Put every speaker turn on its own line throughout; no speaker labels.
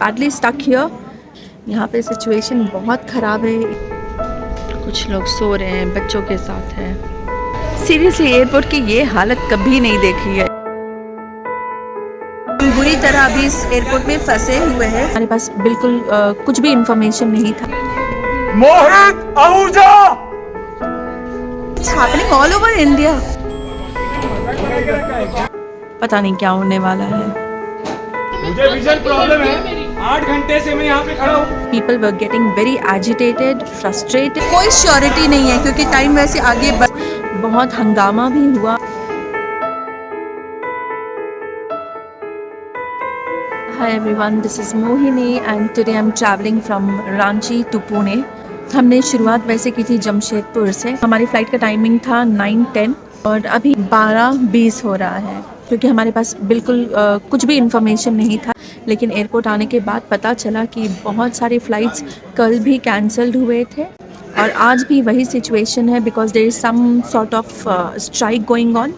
sadly stuck here. यहाँ पे situation बहुत ख़राब है, कुछ लोग सो रहे हैं, बच्चों के साथ हैं। सीरियसली एयरपोर्ट की ये हालत कभी नहीं देखी है। बुरी तरह अभी इस एयरपोर्ट में फंसे हुए हैं। हमारे पास बिल्कुल कुछ भी इंफॉर्मेशन नहीं था।
मोहित Ahuja!
It's happening all over India. पता नहीं क्या होने वाला है।
मुझे विजन प्रॉब्लम है, 8 घंटे से मैं यहाँ पे खड़ा हूँ।
People were getting very agitated, frustrated. कोई श्योरिटी नहीं है क्योंकि टाइम वैसे आगे बहुत हंगामा भी हुआ। Hi everyone, this is Mohini and today I'm traveling from Ranchi to Pune. हमने शुरुआत वैसे की थी जमशेदपुर से। हमारी फ़्लाइट का टाइमिंग था 9:10 और अभी 12:20 हो रहा है क्योंकि हमारे पास बिल्कुल कुछ भी इंफॉर्मेशन नहीं था। लेकिन एयरपोर्ट आने के बाद पता चला कि बहुत सारी फ़्लाइट्स कल भी कैंसल्ड हुए थे और आज भी वही सिचुएशन है because there is some sort of strike going on.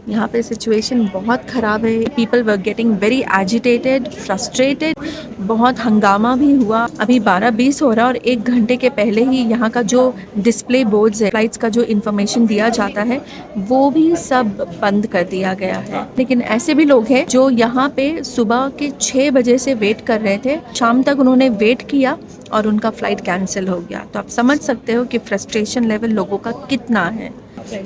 यहाँ पे सिचुएशन बहुत ख़राब है। People were getting very agitated, frustrated, बहुत हंगामा भी हुआ। अभी 12:20 हो रहा है और 1 घंटे के पहले ही यहाँ का जो डिस्प्ले बोर्ड्स है, फ्लाइट्स का जो इन्फॉर्मेशन दिया जाता है वो भी सब बंद कर दिया गया है। लेकिन ऐसे भी लोग हैं जो यहाँ पे सुबह के 6 बजे से वेट कर रहे थे, शाम तक उन्होंने वेट किया और उनका फ़्लाइट कैंसिल हो गया। तो आप समझ सकते हो कि फ्रस्ट्रेशन लेवल लोगों का कितना है।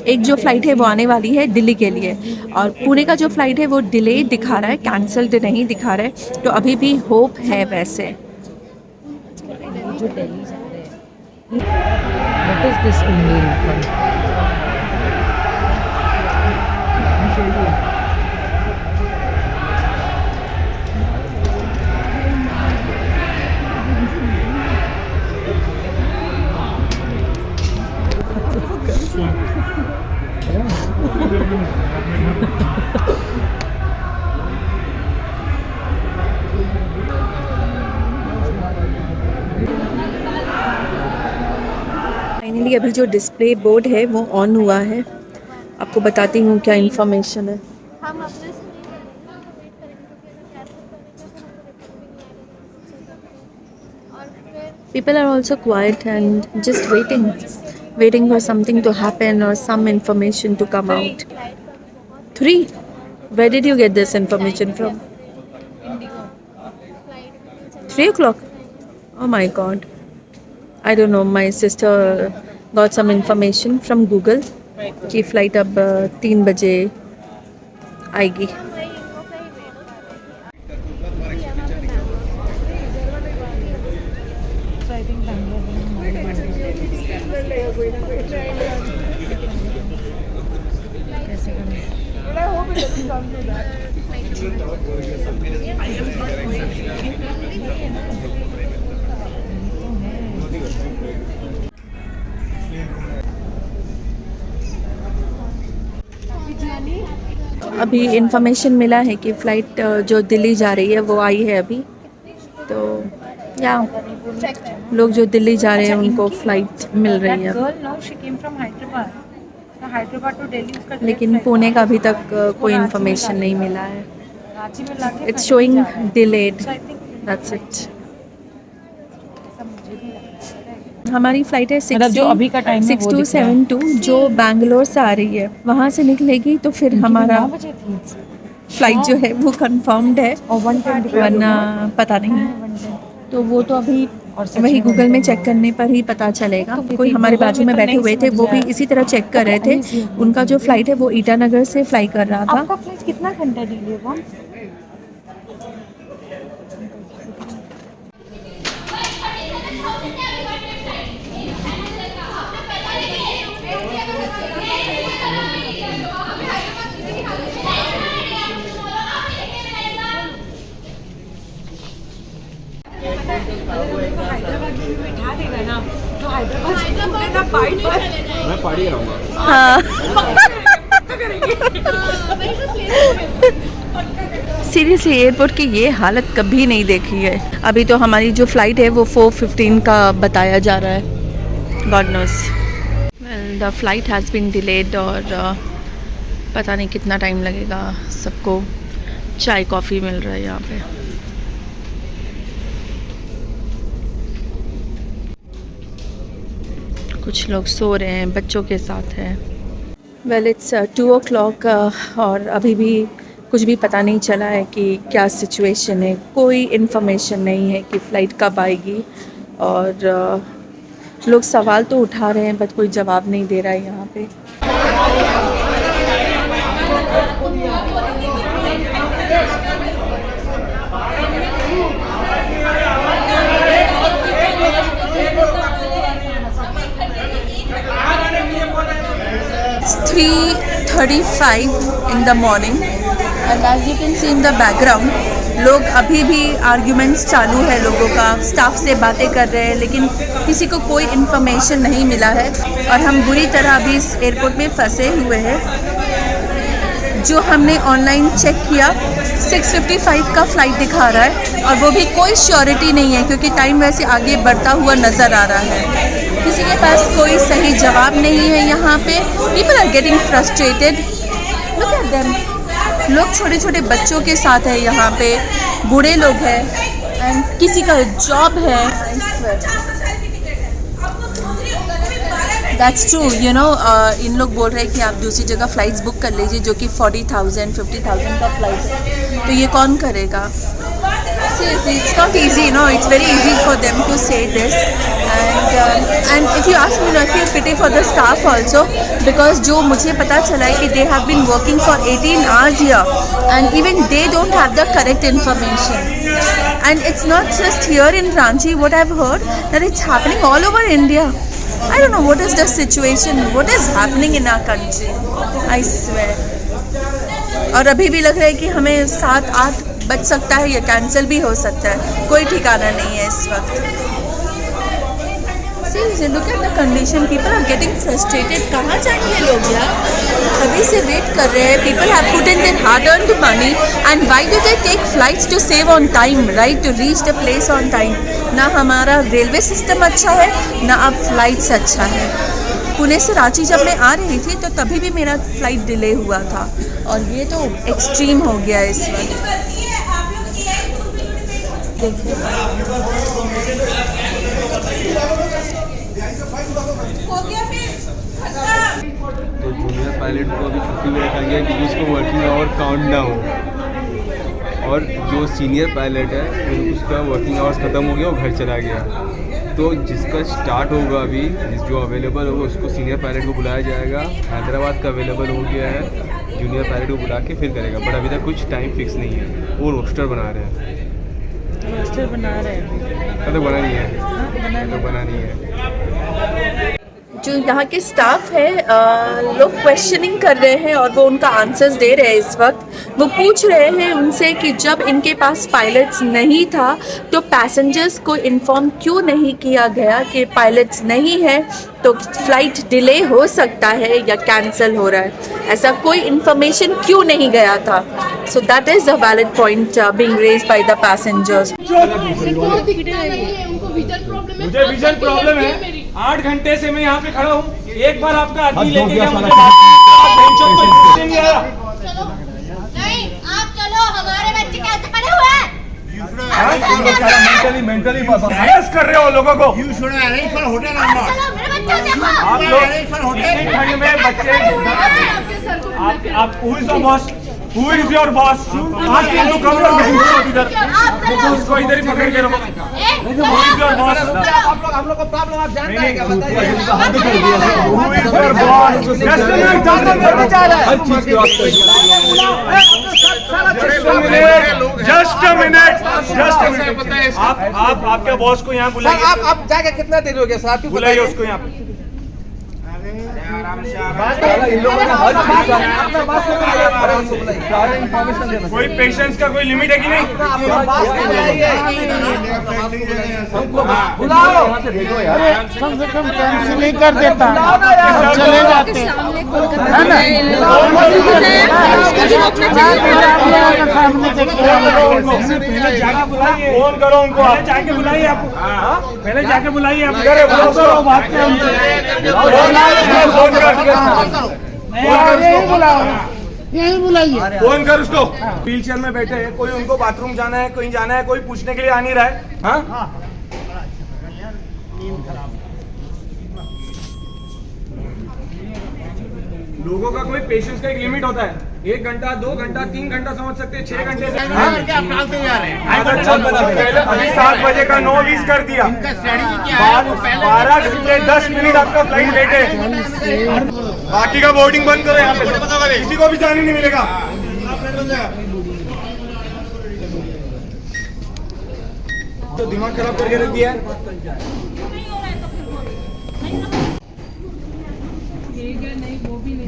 एक जो फ़्लाइट है वो आने वाली है दिल्ली के लिए और पुणे का जो फ़्लाइट है वो डिले दिखा रहा है, कैंसल्ड नहीं दिखा रहा है। तो अभी भी होप है वैसे।
जो दिल्ली जा रहे हैं, what is this email?
Finally अभी जो डिस्प्ले बोर्ड है वो ऑन हुआ है। आपको बताती हूँ क्या इन्फॉर्मेशन है। People are also quiet and just waiting for something to happen or some information to come out. 3? Where did you get this information from? 3 o'clock? Oh my God. I don't know. My sister got some information from Google कि flight अब 3 बजे आएगी। अभी information मिला है कि flight जो दिल्ली जा रही है वो आई है अभी। तो या लोग जो दिल्ली जा रहे हैं उनको फ़्लाइट मिल रही है। लेकिन पुणे का अभी तक कोई इन्फॉर्मेशन नहीं मिला है। It's showing delayed, that's it. हमारी फ़्लाइट है 6272 जो बैंगलोर से आ रही है। वहाँ से निकलेगी तो फिर हमारा फ़्लाइट जो है वो कंफर्म्ड है, वरना पता नहीं। तो वो तो अभी वही गूगल में चेक करने पर ही पता चलेगा। कोई हमारे बाजू में बैठे हुए थे वो भी इसी तरह चेक कर रहे थे। उनका जो फ़्लाइट है वो ईटानगर से फ्लाई कर रहा था।
आपका फ्लाइट कितना घंटा डिले हुआ?
मैं पढ़ी रहूँगा।
हाँ सीरियसली एयरपोर्ट की ये हालत कभी नहीं देखी है। अभी तो हमारी जो फ़्लाइट है वो 4:15 का बताया जा रहा है। God knows. Well the flight has been delayed और पता नहीं कितना टाइम लगेगा। सबको चाय कॉफ़ी मिल रहा है यहाँ पे। कुछ लोग सो रहे हैं, बच्चों के साथ हैं। वेल इट्स 2 o'clock और अभी भी कुछ भी पता नहीं चला है कि क्या सिचुएशन है। कोई इन्फॉर्मेशन नहीं है कि फ़्लाइट कब आएगी। और लोग सवाल तो उठा रहे हैं बट कोई जवाब नहीं दे रहा है यहाँ पे। It's 3:35 in the morning and as you can see in the background लोग अभी भी आर्ग्यूमेंट्स चालू है, लोगों का स्टाफ से बातें कर रहे हैं लेकिन किसी को कोई इन्फॉर्मेशन नहीं मिला है और हम बुरी तरह अभी इस एयरपोर्ट में फंसे हुए हैं। जो हमने ऑनलाइन चेक किया 6:55 का फ़्लाइट दिखा रहा है और वो भी कोई श्योरिटी नहीं है क्योंकि टाइम वैसे आगे बढ़ता हुआ नज़र आ रहा है। किसी के पास कोई सही जवाब नहीं है यहाँ पे। People are getting frustrated, look at them. लोग छोटे छोटे बच्चों के साथ है यहाँ पे, बूढ़े लोग हैं एंड किसी का जॉब है। दैट्स ट्रू, यू नो, इन लोग बोल रहे हैं कि आप दूसरी जगह फ़्लाइट्स बुक कर लीजिए जो कि 40,000 50,000 का फ़्लाइट है, तो ये कौन करेगा? Seriously, it's not easy, you know, it's very easy for them to say this and if you ask me, I feel pity for the staff also because जो मुझे पता चला है कि they have been working for 18 hours here and even they don't have the correct information and it's not just here in Ranchi. What I've heard that it's happening all over India. I don't know what is the situation, what is happening in our country, I swear. और अभी भी लग रहा है कि हमें 7-8 बच सकता है या कैंसिल भी हो सकता है, कोई ठिकाना नहीं है इस वक्त। Seriously, look at the condition. People are getting frustrated. कहाँ जाएंगे लोग यार? अभी से वेट कर रहे हैं। People have put in their hard-earned money and why do they take flights to save on time, right? To reach the place on time. ना हमारा रेलवे सिस्टम अच्छा है, ना अब फ्लाइट्स अच्छा है। पुणे से रांची जब मैं आ रही थी तो तभी भी मेरा फ़्लाइट डिले हुआ था और ये तो एक्सट्रीम हो गया है इस वक्त।
तो जूनियर पायलट को अभी छुट्टी में रखा गया क्योंकि उसको वर्किंग आवर काउंट ना हो और जो सीनियर पायलट है उसका वर्किंग आवर्स ख़त्म हो गया, वो घर चला गया। तो जिसका स्टार्ट होगा अभी, जो अवेलेबल होगा उसको सीनियर पायलट को बुलाया जाएगा। हैदराबाद का अवेलेबल हो गया है, जूनियर पायलट को बुला के फिर करेगा बट अभी तक कुछ टाइम फिक्स नहीं है। वो रोस्टर बना रहे हैं,
रोस्टर बना रहे हैं,
तो बना नहीं है, तो बना नहीं है।
जो यहाँ के स्टाफ है लोग क्वेश्चनिंग कर रहे हैं और वो उनका आंसर्स दे रहे हैं इस वक्त। वो पूछ रहे हैं उनसे कि जब इनके पास पायलट्स नहीं था तो पैसेंजर्स को इन्फॉर्म क्यों नहीं किया गया कि पायलट्स नहीं है तो फ़्लाइट डिले हो सकता है या कैंसिल हो रहा है, ऐसा कोई इन्फॉर्मेशन क्यों नहीं गया था। So that is a valid point being raised by the passengers.
मुझे विजन प्रॉब्लम है। 8 घंटे से मैं यहाँ पे खड़ा हूँ, एक बार आपका आदमी लेके गया मुझे नहीं आया।
नहीं, आप चलो, हमारे बच्चे कैसे पड़े हुए हैं?
मेंटली बहस कर रहे हो लोगों को।
चलो, मेरे बच्चे देखो।
आप लोग इतनी ठंड में बच्चे, आप who is the boss? Who is your boss? आज के लोग कम लोग नहीं हो इधर, उसको इधर ही पकड़ के रखो। Who is your boss?
आप लोग को प्रॉब्लम आप जानते हैं क्या? बताइए।
Who is your boss? Just a minute, just a minute जा रहा है।
हर चीज़ की बात
Just a minute. आप आपके बॉस को यहाँ बुलाइए।
आप जाके कितना देर हो गया सर? आप
बुलाइए उसको यहाँ पे। कोई पेशेंस का कोई लिमिट है कि नहीं?
कम से कम कैंसिल ही कर देता, चले जाते है ना।
फोन करो उनको, आप जाके बुलाइए। आप पहले जाके बुलाइए। आप
यही बुलाइए,
फोन कर उसको। व्हील चेयर में बैठे हैं, कोई उनको बाथरूम जाना है, कहीं जाना है, कोई पूछने के लिए आ नहीं रहा है। हाँ लोगों का कोई पेशेंस का एक लिमिट होता है। 1 घंटा, 2 घंटा, 3 घंटा समझ सकते हैं, 6 घंटे से
क्या टालते जा रहे हैं?
पहले अभी 7 बजे का 9:20 कर दिया, 12 घंटे 10 मिनट आपका फ्लाइट लेट है। बाकी का बोर्डिंग बंद करो, यहाँ पे किसी को भी जाने नहीं मिलेगा। तो दिमाग खराब करके रख दिया है।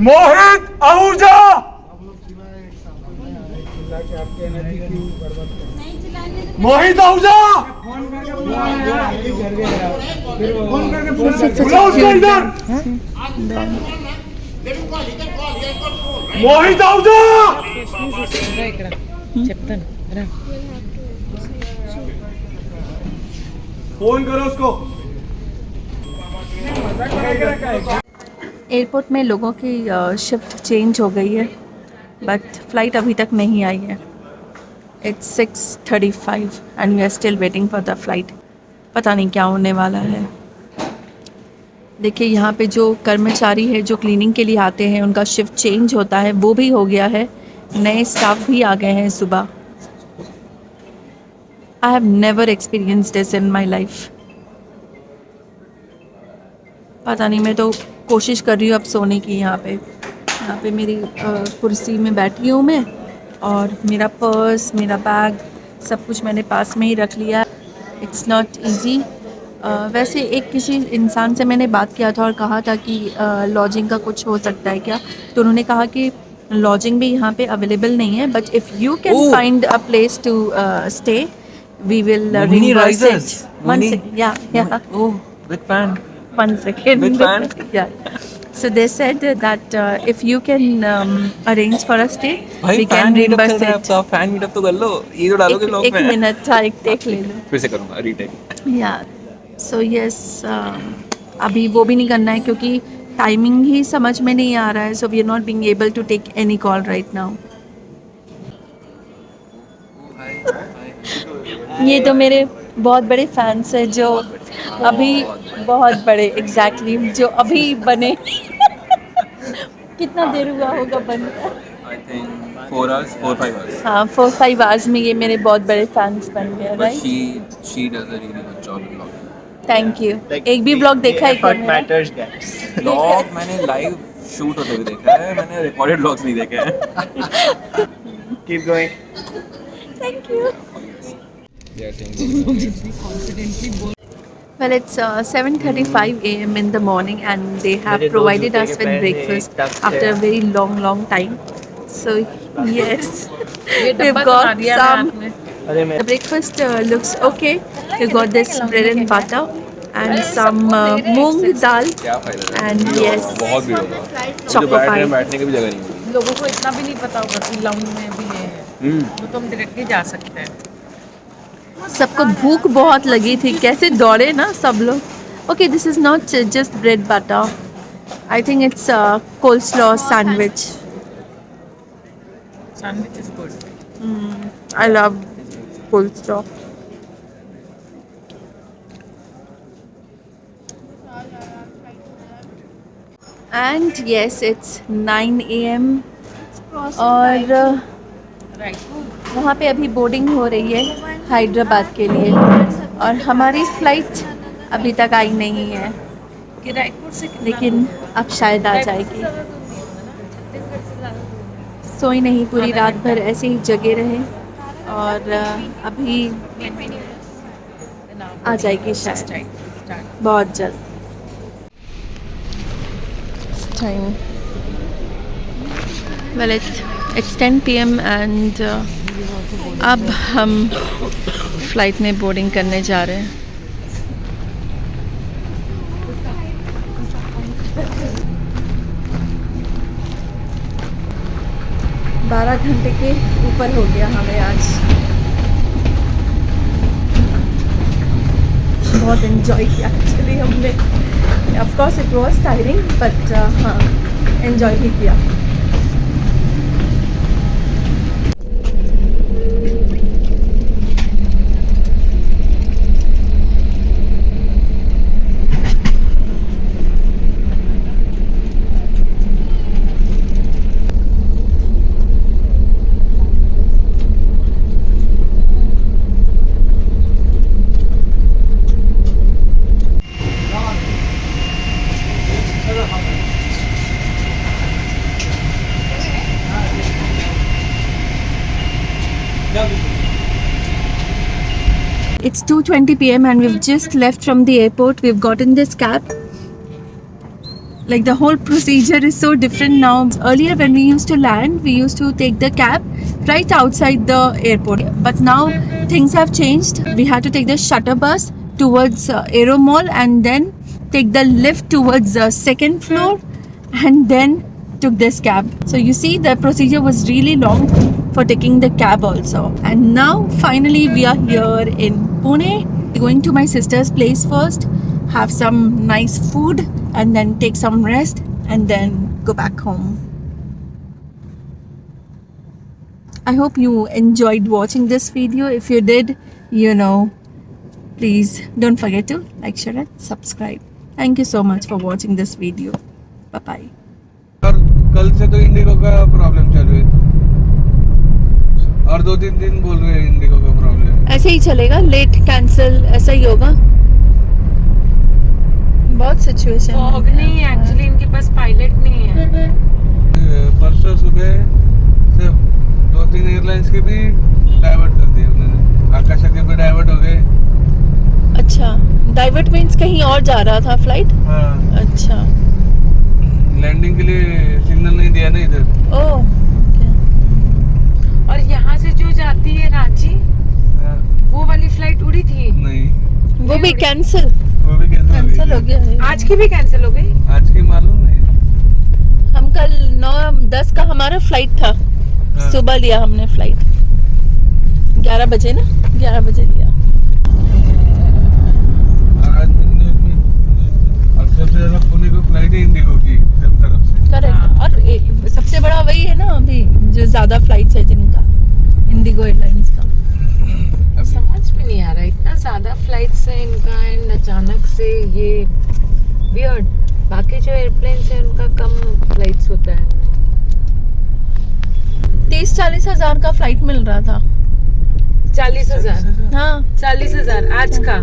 मोहित आहूजा, मोहित आहूजा, बुलाओ उसको इधर। मोहित आहूजा,
చెప్తాను రా
फोन करो उसको।
एयरपोर्ट में लोगों की शिफ्ट चेंज हो गई है, बट फ़्लाइट अभी तक नहीं आई है। It's 6:35 and we are still waiting for the flight. पता नहीं क्या होने वाला है। देखिए यहाँ पे जो कर्मचारी है जो क्लीनिंग के लिए आते हैं, उनका शिफ्ट चेंज होता है, वो भी हो गया है। नए स्टाफ भी आ गए हैं सुबह। I have never experienced this in my life. पता नहीं, मैं तो कोशिश कर रही हूँ अब सोने की। यहाँ पे मेरी कुर्सी में बैठी हूँ मैं, और मेरा पर्स, मेरा बैग, सब कुछ मैंने पास में ही रख लिया। It's not easy. वैसे एक किसी इंसान से मैंने बात किया था और कहा था कि लॉजिंग का कुछ हो सकता है क्या, तो उन्होंने कहा कि लॉजिंग भी यहाँ पे अवेलेबल नहीं है, but if you can find a place to stay we will reimburse it. One second. Yeah.
Oh, with fan.
1 second.
With fan?
Yeah. So they said that if you can arrange for a stay,
भाई
we
fan
can
meetup
reimburse
चल रहा है
it.
आपका, fan meetup तो कर लो, ये तो डालोगे लोग
एक
में।
मिनट था, एक टेक ले लो।
फिर से करूँगा रीटेक।
Yeah. So yes, अभी वो भी नहीं करना है क्योंकि टाइमिंग ही समझ में नहीं आ रहा है। So we are not being able to take any call right now. ये तो मेरे बहुत बड़े फैंस हैं जो अभी बहुत बड़े एग्जैक्टली जो अभी बने। कितना देर हुआ होगा बनकर?
I think 4 hours, 4-5 hours.
हाँ, 4-5 आवर्स में ये मेरे बहुत बड़े फैंस बन गए।
But
right,
she does a really good job in vlogging.
Thank you. एक भी ब्लॉग देखा है क्या मेरा?
Vlog मैंने लाइव शूट होते हुए देखा है, मैंने रिकॉर्डेड व्लॉग्स नहीं देखे हैं।
Keep going.
Thank you. Well, it's 7:35 a.m. in the morning, and they have provided us with breakfast after a very long time. So yes, we've got some. The breakfast looks okay. We got this bread and butter and some moong dal,
क्या फायदा है?
and yes,
बहुत भीड़ होगा,
choco pie.
बैठने की भी जगह नहीं होगी।
लोगों को इतना भी नहीं पता होगा कि लाउंज में भी है, तो तुम डायरेक्टली जा सकते हैं।
सबको भूख बहुत लगी थी, कैसे दौड़े ना सब लोग। Okay, this is not just bread butter, I think it's coleslaw sandwich.
Sandwich is good.
I love coleslaw. And yes, it's 9 AM और वहाँ पे अभी बोर्डिंग हो रही है हैदराबाद के लिए, और हमारी फ़्लाइट अभी तक आई नहीं है, लेकिन अब शायद आ जाएगी। सोई नहीं, पूरी रात भर ऐसे ही जगे रहे, और अभी आ जाएगी शायद बहुत जल्द। Time well it's 10 PM and अब हम फ्लाइट में बोर्डिंग करने जा रहे हैं। बारह घंटे के ऊपर हो गया हमें आज। बहुत एंजॉय किया एक्चुअली हमने। Of course it was tiring, but हाँ, एंजॉय भी किया। 2:20 p.m. and we've just left from the airport. We've gotten this cab. Like the whole procedure is so different now. Earlier when we used to land, we used to take the cab right outside the airport. But now things have changed. We had to take the shuttle bus towards Aero Mall and then take the lift towards the second floor and then took this cab. So you see the procedure was really long for taking the cab also. And now finally we are here in Pune. Going to my sister's place first, have some nice food and then take some rest and then go back home. I hope you enjoyed watching this video. If you did, please don't forget to like, share and subscribe. Thank you so much for watching this video. Bye bye.
और कल से तो Indigo का problem चल रही है और 2-3 दिन बोल रहे हैं इंडिगो का प्रॉब्लम।
ऐसे ही चलेगा, लेट कैंसिल ऐसा ही होगा। बहुत सिचुएशन
फॉग नहीं है एक्चुअली, इनके पास पायलट नहीं है।
परसों सुबह से 2-3 एयरलाइंस के भी डाइवर्ट कर दिए उन्होंने, आकाश के भी डाइवर्ट हो गए।
अच्छा, डाइवर्ट मीन्स कहीं और जा रहा था फ्लाइट?
हाँ।
अच्छा,
लैंडिंग के लिए सिग्नल नहीं दिया ना इधर।
ओह,
और यहाँ से जो जाती है रांची,
हाँ।
वो वाली फ्लाइट उड़ी थी?
नहीं,
वो भी कैंसिल
कैंसिल
हो गया।
आज की भी कैंसिल हो गई?
आज की मालूम नहीं।
हम कल 9:10 का हमारा फ्लाइट था।
हाँ।
सुबह लिया हमने फ्लाइट 11 बजे ना, 11 बजे लिया।
आज और सबसे ज्यादा पुणे को फ्लाइट है इंडिगो की सब तरफ से।
करेक्ट। और सबसे बड़ा वही है ना अभी जो ज्यादा फ्लाइट्स है जिनका, इंडिगो एयरलाइंस का।
समझ में नहीं आ रहा, इतना ज्यादा फ्लाइट्स है इनका एंड अचानक से ये वियर्ड। बाकी जो एयरप्लेन्स है उनका कम फ्लाइट्स होता है।
30-40 हजार का फ्लाइट मिल रहा था।
40,000?
हाँ,
40,000 आज का?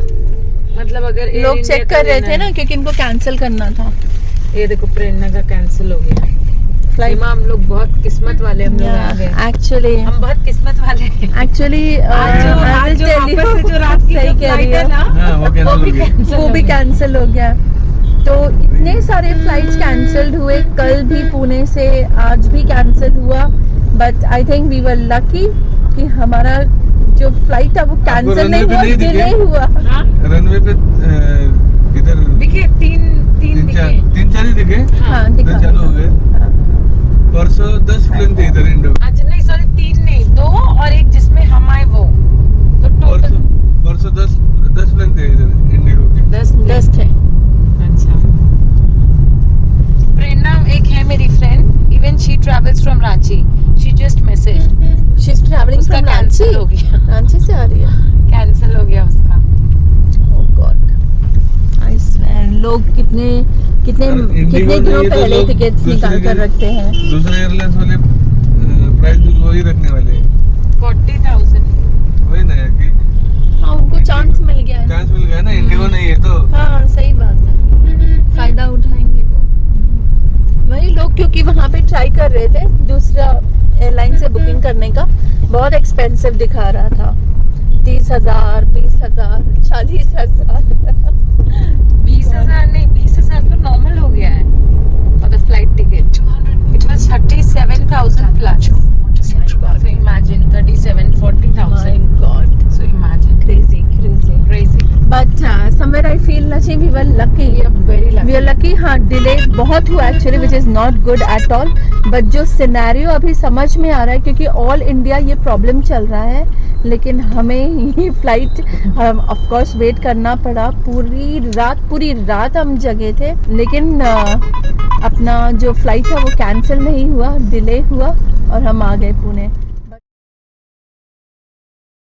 मतलब अगर Air
लोग
India
चेक
का
कर रहे
लेना
थे
है।
ना क्योंकि इनको कैंसिल करना था
ये देखो प्रेरणा का कैंसिल हो गया फ्लाइट। हम लोग बहुत किस्मत वाले, हम लोग आ गए।
एक्चुअली
हम बहुत किस्मत वाले हैं।
एक्चुअली
आज जो वापस से जो रात की
सही
जो
कह
फ्लाइट
रही
है
है
ना,
हाँ, वो कैंसिल हो गया।
वो भी कैंसिल हो गया। तो इतने सारे फ्लाइट्स कैंसिल्ड हुए, कल भी पुणे से, आज भी कैंसिल हुआ। But I think we were lucky कि हमारा जो फ्लाइट था वो कैंसिल नहीं हुआ, डिले हुआ।
रनवे पे इधर
दिखे तीन दिखे।
3-4 ही दिखे।
हाँ, दिखा।
चालू हो गए। परसों 10 प्लेन थे इधर इंडो।
अच्छा नहीं, सॉरी 3 नहीं, 2 और एक जिसमें हम आए वो, तो टोटल
परसों 10 प्लेन थे इधर इंडिगो के।
10 थे।
अच्छा। प्रेरणा एक है मेरी friend, even she travels from Ranchi, she just message
she is travelling
उसका
फ्रॉम रांची।
कैंसिल हो गया।
रांची से आ रही है?
कैंसिल हो गया उसका।
ओह गॉड, आई स्वेयर। लोग कितने दिनों पहले टिकट्स निकाल कर रखते हैं।
दूसरे एयरलाइंस वाले प्राइस भी वही रखने वाले
40,000।
वही ना कि
हाँ, उनको चांस मिल गया है।
चांस मिल गया ना, इंडिगो नहीं है तो।
हाँ, सही बात है, फायदा उठाएंगे वो। वही लोग क्योंकि वहाँ पे ट्राई कर रहे थे दूसरा एयरलाइन से बुकिंग करने का, बहुत एक्सपेंसिव दिखा रहा था। 30,000, 20,000, 40,000।
20,000 नहीं, 20,000 तो नॉर्मल हो गया है for the flight ticket. It was 37,000 plus. So imagine 37-40,000.
My God,
So imagine.
crazy. But somewhere I feel Nachi, we were lucky.
We are very lucky.
We are lucky. हाँ, delay बहुत हुआ actually, which is not good at all. But जो scenario अभी समझ में आ रहा है क्योंकि ऑल इंडिया ये प्रॉब्लम चल रहा है, लेकिन हमें ही फ्लाइट ऑफ कोर्स वेट करना पड़ा। पूरी रात हम जगे थे, लेकिन अपना जो फ्लाइट था वो कैंसिल नहीं हुआ, डिले हुआ और हम आ गए पुणे।